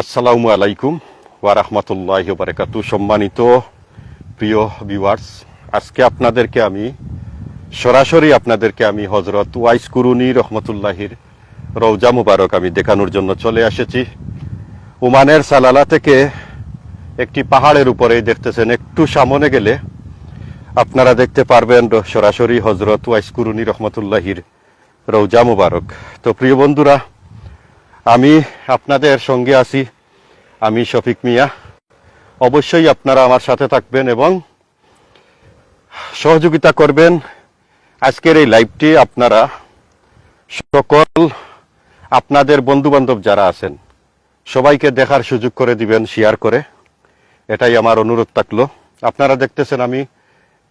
আসসালামু আলাইকুম ওয়া রাহমাতুল্লাহি ওয়া বারাকাতুহু। সম্মানিত প্রিয় ভিউয়ার্স, আজকে সরাসরি আপনাদেরকে আমি হযরত ওয়াইস কুরুনী রহমতুল্লাহির রওজা মুবারক আমি দেখানোর জন্য চলে এসেছি। ওমানের সালালা থেকে একটি পাহাড়ের উপরে দেখতেছেন, একটু সামনে গেলে আপনারা দেখতে পারবেন সরাসরি হযরত ওয়াইস কুরুনী রহমতুল্লাহির রওজা মুবারক। তো প্রিয় বন্ধুরা, আমি আপনাদের সঙ্গে আছি, আমি শফিক মিয়া। অবশ্যই আপনারা আমার সাথে থাকবেন এবং সহযোগিতা করবেন। আজকের এই লাইভটি আপনারা সকল আপনাদের বন্ধু বান্ধব যারা আছেন সবাইকে দেখার সুযোগ করে দিবেন, শেয়ার করে। এটাই আমার অনুরোধ থাকলো। আপনারা দেখতেছেন আমি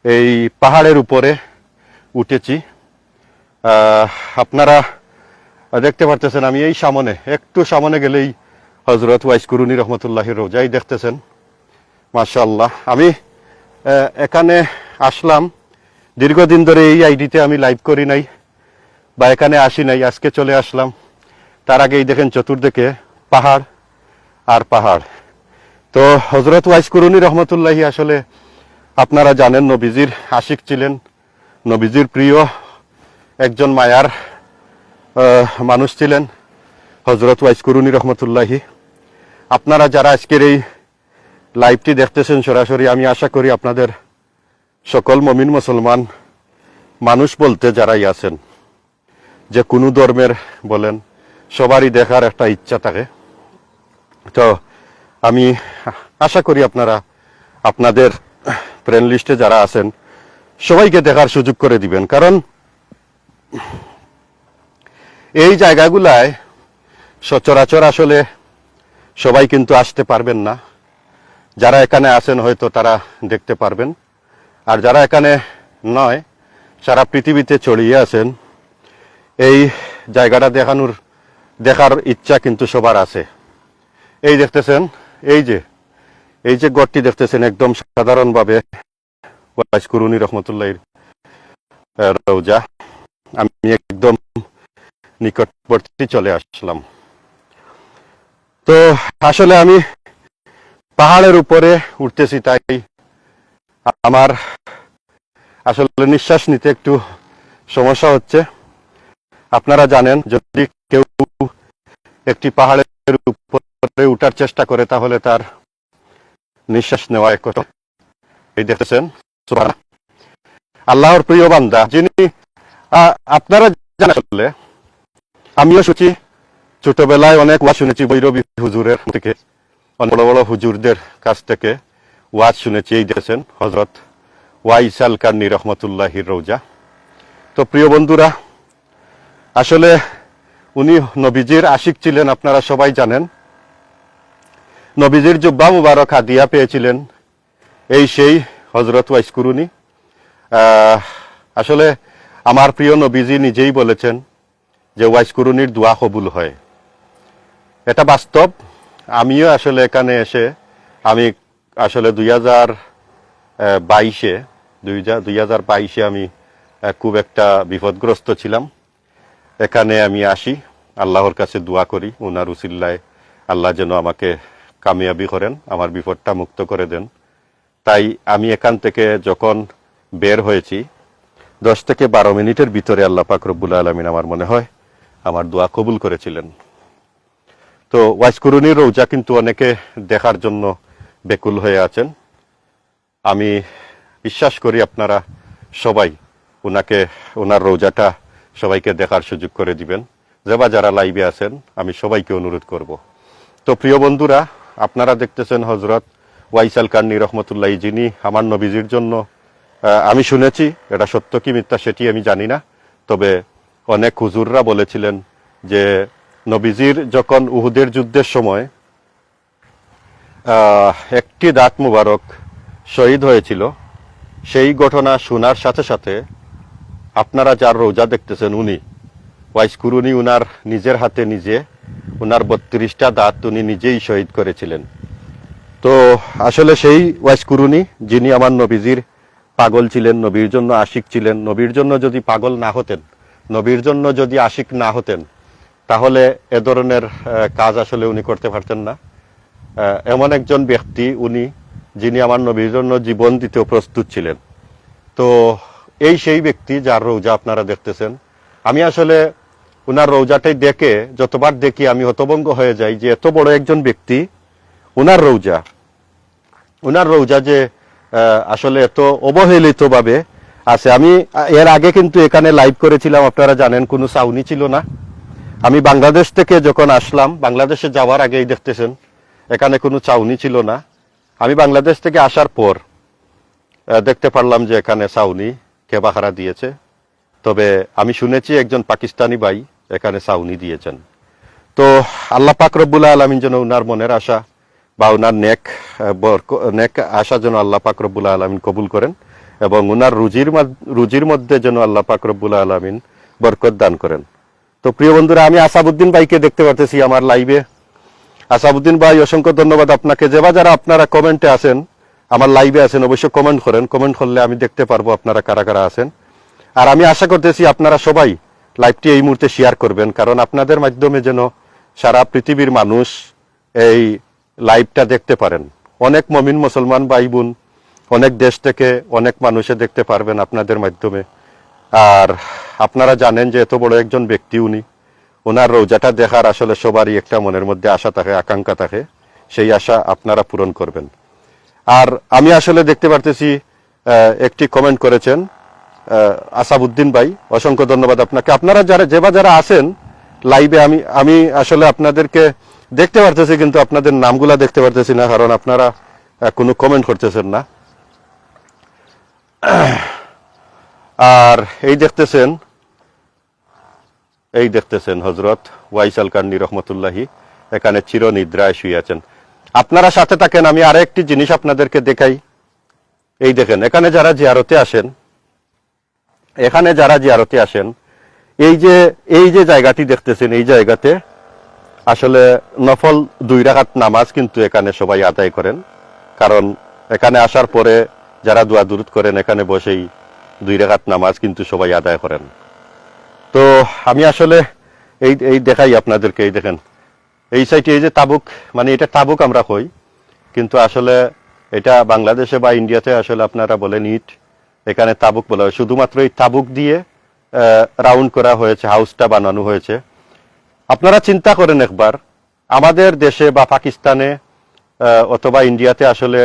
এই পাহাড়ের উপরে উঠেছি। আপনারা দেখতে পারতেছেন আমি এই সামনে, একটু সামনে গেলেই হযরত ওয়াইস কুরুনী রহমতুল্লাহির রওজাই দেখতেছেন। মাশাআল্লাহ, আমি এখানে আসলাম দীর্ঘদিন ধরে। এই আইডিতে আমি লাইভ করি নাই বা এখানে আসি নাই, আজকে চলে আসলাম। তার আগেই দেখেন চতুর্দিকে পাহাড় আর পাহাড়। তো হযরত ওয়াইস কুরুনী রহমতুল্লাহি আসলে আপনারা জানেন নবীজির আশিক ছিলেন, নবীজির প্রিয় একজন মায়ার মানুষ ছিলেন হযরত ওয়াইস কুরুনী রহমতুল্লাহি। আপনারা যারা আজকের এই লাইভটি দেখতেছেন সরাসরি, আমি আশা করি আপনাদের সকল মুমিন মুসলমান মানুষ বলতে যারাই আছেন, যে কোনো ধর্মের বলেন, সবারই দেখার একটা ইচ্ছা থাকে। তো আমি আশা করি আপনারা আপনাদের ফ্রেন্ড লিস্টে যারা আছেন সবাইকে দেখার সুযোগ করে দিবেন, কারণ এই জায়গাগুলায় সচরাচর আসলে সবাই কিন্তু আসতে পারবেন না। যারা এখানে আছেন হয়তো তারা দেখতে পারবেন, আর যারা এখানে নয়, সারা পৃথিবীতে ছড়িয়ে আছেন, এই জায়গাটা দেখার ইচ্ছা কিন্তু সবার আছে। এই দেখতেছেন, এই যে গড়টি দেখতেছেন, একদম সাধারণভাবে ওয়াইস কুরুনী রহমতুল্লাহির রওজা। আমি একদম নিকটবর্তী চলে আসলাম। তো আসলে আমি পাহাড়ের উপরে উঠতেছি, তাই আমার আসলে নিঃশ্বাস নিতে একটু সমস্যা হচ্ছে। আপনারা জানেন, যদি কেউ একটি পাহাড়ের উপরে উঠার চেষ্টা করে তাহলে তার নিঃশ্বাস নেওয়া এক কষ্ট। এই দেখতেছেন আল্লাহর প্রিয় বান্দা, যিনি আপনারা জানেন, আসলে আমিও শুনছি, ছোটবেলায় অনেক ওয়াজ শুনেছি বৈরবী হুজুরের থেকে, অনেক বড় বড় হুজুরদের কাছ থেকে ওয়াজ শুনেছি। এই দেখেছেন হযরত ওয়াইস আল কারনী রহমতুল্লাহির রওজা। তো প্রিয় বন্ধুরা, আসলে উনি নবীজির আশিক ছিলেন, আপনারা সবাই জানেন। নবীজির জুব্বা মুবারক হাদিয়া পেয়েছিলেন সেই হযরত ওয়াইস কুরুনী। আসলে আমার প্রিয় নবীজি নিজেই বলেছেন যে ওয়াইস কুরুনীর দোয়া কবুল হয়। এটা বাস্তব। আমিও আসলে এখানে এসে আমি আসলে 2022-এ আমি খুব একটা বিপদগ্রস্ত ছিলাম। এখানে আমি আসি, আল্লাহর কাছে দোয়া করি, ওনার উসিল্লায় আল্লাহ যেন আমাকে কামিয়াবি করেন, আমার বিপদটা মুক্ত করে দেন। তাই আমি এখান থেকে যখন বের হয়েছি 10 থেকে 12 মিনিটের ভিতরে আল্লাহ পাক রব্বুল আলামিন আমার মনে হয় আমার দোয়া কবুল করেছিলেন। তো ওয়াইস কুরুনীর রওজা কিন্তু অনেকে দেখার জন্য বেকুল হয়ে আছেন। আমি বিশ্বাস করি আপনারা সবাই ওনার রওজাটা সবাইকে দেখার সুযোগ করে দিবেন। যারা লাইভে আছেন আমি সবাইকে অনুরোধ করব। তো প্রিয় বন্ধুরা, আপনারা দেখতেছেন হযরত ওয়াইস আল কারনী রহমতুল্লাহি, যিনি আমার নবীজির জন্য, আমি শুনেছি, এটা সত্য কি মিথ্যা সেটি আমি জানি না, তবে অনেক হুজুররা বলেছিলেন যে নবীজির যখন উহুদের যুদ্ধের সময় একটি দাঁত মুবারক শহীদ হয়েছিল, সেই ঘটনা শোনার সাথে সাথে আপনারা যার রওজা দেখতেছেন, উনি ওয়াইস কুরুনী উনার নিজের হাতে উনার 32টা দাঁত উনি নিজেই শহীদ করেছিলেন। তো আসলে সেই ওয়াইস কুরুনী, যিনি আমার নবীজির পাগল ছিলেন, নবীর জন্য আশিক ছিলেন, নবীর জন্য যদি পাগল না হতেন, নবীর জন্য যদি আশিক না হতেন, তাহলে এ ধরনের কাজ আসলে উনি করতে পারতেন না। এমন একজন ব্যক্তি উনি, যিনি আমার নবীর জন্য জীবন দিতেও প্রস্তুত ছিলেন। তো এই সেই ব্যক্তি যার রৌজা আপনারা দেখতেছেন। আমি আসলে উনার রৌজাটাই দেখে যতবার দেখি আমি হতভম্ব হয়ে যাই যে এত বড় একজন ব্যক্তি, উনার রৌজা যে আসলে এত অবহেলিত ভাবে আছে। আমি এর আগে কিন্তু এখানে লাইভ করেছিলাম, আপনারা জানেন, কোনো ছাউনি ছিল না। আমি বাংলাদেশ থেকে যখন আসলাম, বাংলাদেশে যাওয়ার আগেই দেখতেছেন এখানে কোনো ছাউনি ছিল না। আমি বাংলাদেশ থেকে আসার পর দেখতে পারলাম যে এখানে ছাউনি কেবাহারা দিয়েছে। তবে আমি শুনেছি একজন পাকিস্তানি ভাই এখানে ছাউনি দিয়েছেন। তো আল্লাহ পাক রব্বুল আলামিন যেন উনার মনের আশা বা উনার নেক আশা যেন আল্লাহ পাক রব্বুল আলামিন কবুল করেন এবং উনার রুজির মধ্যে যেন আল্লাহ পাক রব্বুল আলামিন বরকত দান করেন। তো প্রিয় বন্ধুরা, আমি আসাবউদ্দিন ভাইকে দেখতে পারতেছি আমার লাইভে। আসাবউদ্দিন ভাই, অসংখ্য ধন্যবাদ আপনাকে। যারা আপনারা কমেন্টে আছেন, আমার লাইভে আছেন, অবশ্যই কমেন্ট করেন। কমেন্ট করলে আমি দেখতে পারবো আপনারা কারা কারা আছেন। আর আমি আশা করতেছি আপনারা সবাই লাইভটি এই মুহূর্তে শেয়ার করবেন, কারণ আপনাদের মাধ্যমে যেন সারা পৃথিবীর মানুষ এই লাইভটা দেখতে পারেন। অনেক মুমিন মুসলমান ভাই বোন অনেক দেশ থেকে অনেক মানুষে দেখতে পারবেন আপনাদের মাধ্যমে। আর আপনারা জানেন যে এত বড় একজন ব্যক্তি উনি, ওনার রোজাটা দেখার আসলে সবারই একটা মনের মধ্যে আশা থাকে, আকাঙ্ক্ষা থাকে। সেই আশা আপনারা পূরণ করবেন। আর আমি আসলে দেখতে পারতেছি একটি কমেন্ট করেছেন আসাবউদ্দিন ভাই, অসংখ্য ধন্যবাদ আপনাকে। আপনারা যারা আছেন লাইভে, আমি আসলে আপনাদেরকে দেখতে পারতেছি, কিন্তু আপনাদের নামগুলা দেখতে পারতেছি না, কারণ আপনারা কোনো কমেন্ট করতেছেন না। আর এই দেখতেছেন হযরত ওয়াইস আল কার্নি রহমতুল্লাহি এখানে চিরনিদ্রায় শুয়ে আছেন। আপনারা সাথে থাকেন, আমি আরেকটি জিনিস আপনাদেরকে দেখাই। এই দেখেন, এখানে যারা জিয়ারতে আসেন, এই যে জায়গাটি দেখতেছেন, এই জায়গাতে আসলে নফল 2 রাকাত নামাজ কিন্তু এখানে সবাই আদায় করেন। কারণ এখানে আসার পরে যারা দোয়া দুরুদ করেন, এখানে বসেই 2 রাকাত নামাজ কিন্তু সবাই আদায় করেন। তো আমি আসলে এই দেখাই আপনাদেরকে। এই দেখেন, এই সাইডে এই যে তাবুক, মানে এটা তাবুক আমরা কই, কিন্তু আসলে এটা বাংলাদেশে বা ইন্ডিয়াতে আসলে আপনারা বলেন ইট, এখানে তাবুক বলা হয়। শুধুমাত্র এই তাবুক দিয়ে রাউন্ড করা হয়েছে, হাউসটা বানানো হয়েছে। আপনারা চিন্তা করেন একবার, আমাদের দেশে বা পাকিস্তানে অথবা ইন্ডিয়াতে আসলে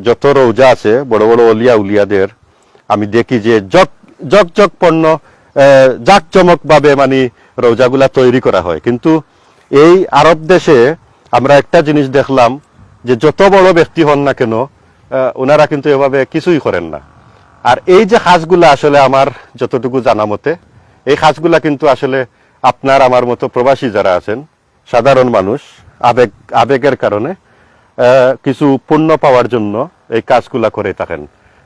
যত রৌজা আছে বড় বড় উলিয়াদের, আমি দেখি যে জগজগপন্ন জাকজমক ভাবে মানে রৌজাগুলা তৈরি করা হয়। কিন্তু এই আরব দেশে আমরা একটা জিনিস দেখলাম যে যত বড় ব্যক্তি হন না কেন, ওনারা কিন্তু এভাবে কিছুই করেন না। আর এই যে কাজগুলা আসলে আমার যতটুকু জানা মতে, এই কাজগুলা কিন্তু আসলে আপনার আমার মতো প্রবাসী যারা আছেন, সাধারণ মানুষ আবেগের কারণে কিছু পুণ্য পাওয়ার জন্য এই কাজগুলা করে থাকেন।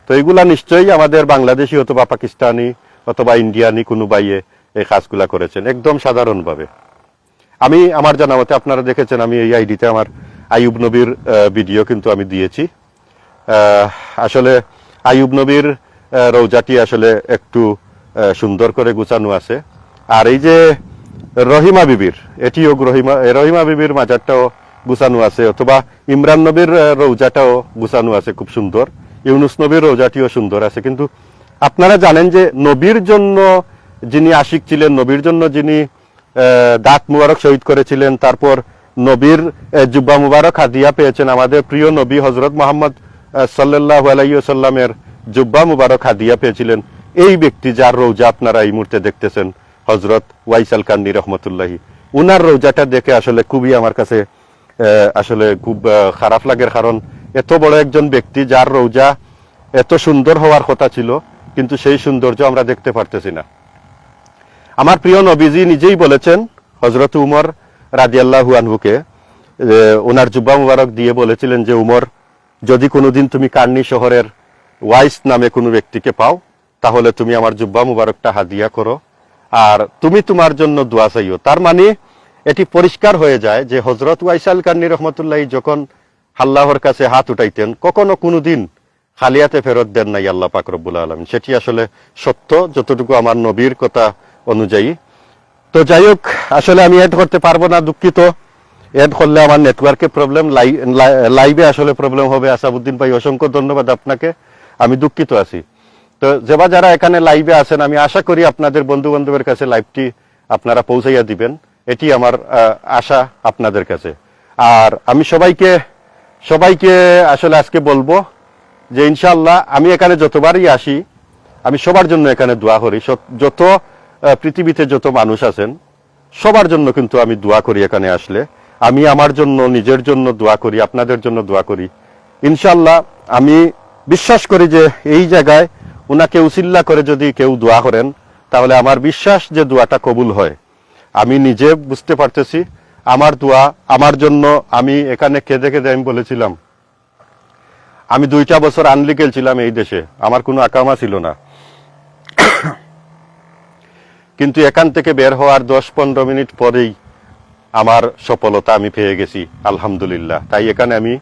তো এইগুলা নিশ্চয়ই আমাদের বাংলাদেশি অথবা পাকিস্তানি অথবা ইন্ডিয়ানি কোনো ভাইয়ে এই কাজগুলা করেছেন একদম সাধারণভাবে। আমি আমার জানা মতে, আপনারা দেখেছেন, আমি এই আইডিতে আমার আইয়ুব নবীর ভিডিও কিন্তু আমি দিয়েছি। আসলে আইয়ুব নবীর রৌজাটি আসলে একটু সুন্দর করে গুছানো আছে। আর এই যে রহিমা বিবির, এটিও রহিমা বিবির মাজারটাও গুছানো আছে, অথবা ইমরান নবীর রৌজাটাও গুছানো আছে খুব সুন্দর। ইউনুস নবীর রৌজাটিও সুন্দর আছে। কিন্তু আপনারা জানেন যে নবীর জন্য যিনি আশিক ছিলেন, নবীর জন্য যিনি দাঁত মুবারক শহীদ করেছিলেন, তারপর নবীর জুব্বা মুবারক হাদিয়া পেয়েছেন, আমাদের প্রিয় নবী হযরত মুহাম্মদ সাল্লাল্লাহু আলাইহি ওয়াসাল্লামের জুব্বা মুবারক হাদিয়া পেয়েছিলেন এই ব্যক্তি, যার রৌজা আপনারা এই মুহূর্তে দেখতেছেন, হযরত ওয়াইস আল কার্নি রহমতুল্লাহি। উনার রৌজাটা দেখে আসলে খুবই আমার কাছে আসলে খুব খারাপ লাগে, কারণ এত বড় একজন ব্যক্তি যার রৌজা এত সুন্দর হওয়ার কথা ছিল, কিন্তু সেই সৌন্দর্য আমরা দেখতে পারতেছি না। আমার প্রিয় নবীজি নিজেই বলেছেন, হযরত উমর রাদিয়াল্লাহু আনহুকে ওনার জুব্বা মুবারক দিয়ে বলেছিলেন যে, উমর, যদি কোনোদিন তুমি কার্নি শহরের ওয়াইস নামে কোনো ব্যক্তিকে পাও, তাহলে তুমি আমার জুব্বা মুবারকটা হাদিয়া করো, আর তুমি তোমার জন্য দোয়া চাইও। তার মানে এটি পরিষ্কার হয়ে যায় যে হযরত ওয়াইস আল কার্নি রহমতুল্লাহি যখন আল্লাহর কাছে হাত উঠাইতেন, কখনো কোনোদিন খালিয়াতে ফেরত দেন নাই আল্লাহ পাক রব্বুল আলামিন। সেটি আসলে সত্য, যতটুকু আমার নবীর কথা অনুযায়ী। তো যাই হোক, আসলে আমি এড করতে পারবো না, দুঃখিত। এড করলে আমার নেটওয়ার্কে প্রবলেম, লাইভে আসলে প্রবলেম হবে। আসাবউদ্দিন ভাই অসংখ্য ধন্যবাদ আপনাকে, আমি দুঃখিত আছি। তো যারা এখানে লাইভে আছেন, আমি আশা করি আপনাদের বন্ধু বান্ধবের কাছে লাইভটি আপনারা পৌঁছাইয়া দিবেন, এটি আমার আশা আপনাদের কাছে। আর আমি সবাইকে আসলে আজকে বলবো যে ইনশাআল্লাহ আমি এখানে যতবারই আসি, আমি সবার জন্য এখানে দোয়া করি। যত পৃথিবীতে যত মানুষ আছেন সবার জন্য কিন্তু আমি দোয়া করি। এখানে আসলে আমি আমার জন্য, নিজের জন্য দোয়া করি, আপনাদের জন্য দোয়া করি। ইনশাআল্লাহ আমি বিশ্বাস করি যে এই জায়গায় উনাকে উসিল্লা করে যদি কেউ দোয়া করেন, তাহলে আমার বিশ্বাস যে দোয়াটা কবুল হয়। আমি নিজে বুঝতে পারতেছি আমার দোয়া আমার জন্য। আমি এখানে কেঁদে কেঁদে আমি বলেছিলাম, আমি 2টা বছর আনলিগেল ছিলাম এই দেশে, আমার কোনো আকামা ছিল না, কিন্তু এখান থেকে বের হওয়ার 10-15 মিনিট পরেই আমার সফলতা আমি পেয়ে গেছি আলহামদুলিল্লাহ। তাই এখানে আমি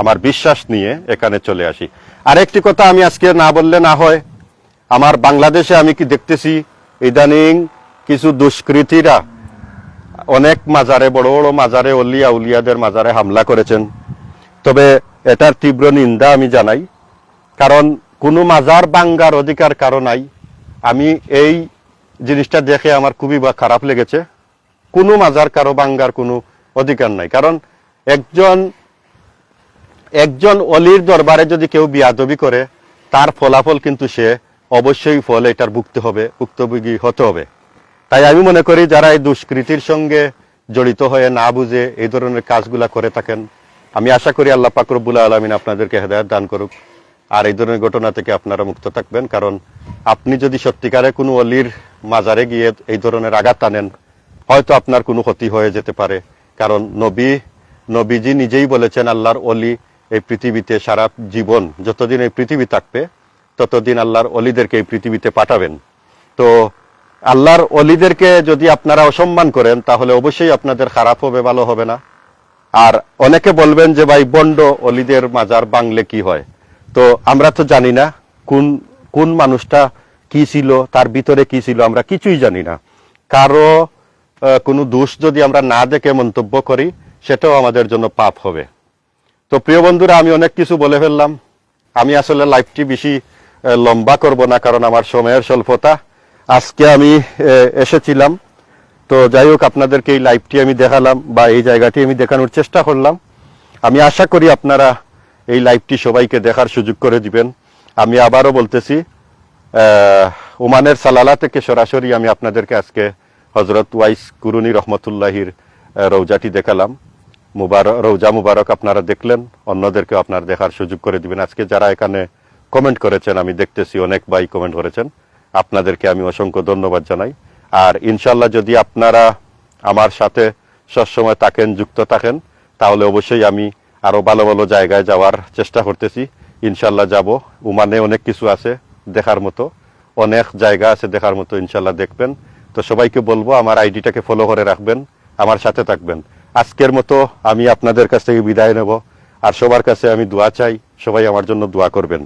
আমার বিশ্বাস নিয়ে এখানে চলে আসি। আরেকটি কথা আমি আজকে না বললে না হয়, আমার বাংলাদেশে আমি কি দেখতেছি ইদানিং কিছু দুষ্কৃতীরা অনেক মাজারে, বড় বড় মাজারে, অলিয়া উলিয়াদের মাজারে হামলা করেছেন। তবে এটার তীব্র নিন্দা আমি জানাই, কারণ কোনো মাজার ভাঙ্গার অধিকার কারো নাই। আমি এই জিনিসটা দেখে আমার খুবই খারাপ লেগেছে। কোনো মাজার কারো ভাঙ্গার কোনো অধিকার নাই, কারণ একজন অলির দরবারে যদি কেউ বিয়াদবি করে, তার ফলাফল কিন্তু সে অবশ্যই ফল এটার ভুক্তভোগী হতে হবে। তাই আমি মনে করি যারা এই দুষ্কৃতির সঙ্গে জড়িত হয়ে না বুঝে এই ধরনের কাজগুলা করে থাকেন, আমি আশা করি আল্লাহ পাক রব্বুল আলামিন আপনাদেরকে হেদায়েত দান করুক, আর এই ধরনের ঘটনা থেকে আপনারা মুক্ত থাকবেন। কারণ আপনি যদি সত্যিকারে কোনো অলির মাজারে গিয়ে এই ধরনের আঘাত আনেন, হয়তো আপনার কোনো ক্ষতি হয়ে যেতে পারে। কারণ নবীজি নিজেই বলেছেন, আল্লাহর অলি এই পৃথিবীতে সারা জীবন, যতদিন এই পৃথিবী থাকবে ততদিন আল্লাহর অলিদেরকে এই পৃথিবীতে পাঠাবেন। তো আল্লাহর অলিদেরকে যদি আপনারা অসম্মান করেন, তাহলে অবশ্যই আপনাদের খারাপ হবে, ভালো হবে না। আর অনেকে বলবেন যে ভাই বন্ড অলিদের মাজার ভাঙলে কি হয়? তো আমরা তো জানি না কোন মানুষটা কি ছিল, তার ভিতরে কি ছিল, আমরা কিছুই জানি না। কারো কোনো দোষ যদি আমরা না দেখে মন্তব্য করি, সেটাও আমাদের জন্য পাপ হবে। তো প্রিয় বন্ধুরা, আমি অনেক কিছু বলে ফেললাম। আমি আসলে লাইভটি বেশি লম্বা করব না, কারণ আমার সময়ের স্বল্পতা। আজকে আমি এসেছিলাম, তো যাই হোক আপনাদেরকে এই লাইভটি আমি দেখালাম, বা এই জায়গাটি আমি দেখানোর চেষ্টা করলাম। আমি আশা করি আপনারা এই লাইভটি সবাইকে দেখার সুযোগ করে দিবেন। আমি আবারও বলতেছি, ওমানের সালালা থেকে সরাসরি আমি আপনাদেরকে আজকে হজরত ওয়াইস কুরুনি রহমতুল্লাহির রৌজাটি দেখালাম। রৌজা মুবারক আপনারা দেখলেন, অন্যদেরকে আপনারা দেখার সুযোগ করে দিবেন। আজকে যারা এখানে কমেন্ট করেছেন, আমি দেখতেছি অনেক ভাই কমেন্ট করেছেন, আপনাদেরকে আমি অসংখ্য ধন্যবাদ জানাই। আর ইনশাল্লাহ যদি আপনারা আমার সাথে সবসময় থাকেন, যুক্ত থাকেন, তাহলে অবশ্যই আমি আরো ভালো ভালো জায়গায় যাওয়ার চেষ্টা করতেছি। ইনশাল্লাহ যাব। ওমানে অনেক কিছু আছে দেখার মতো, অনেক জায়গা আছে দেখার মতো, ইনশাল্লাহ দেখবেন। তো সবাইকে বলবো আমার আইডিটাকে ফলো করে রাখবেন, আমার সাথে থাকবেন। আজকের মতো আমি আপনাদের কাছ থেকে বিদায় নেব, আর সবার কাছে আমি দোয়া চাই, সবাই আমার জন্য দোয়া করবেন।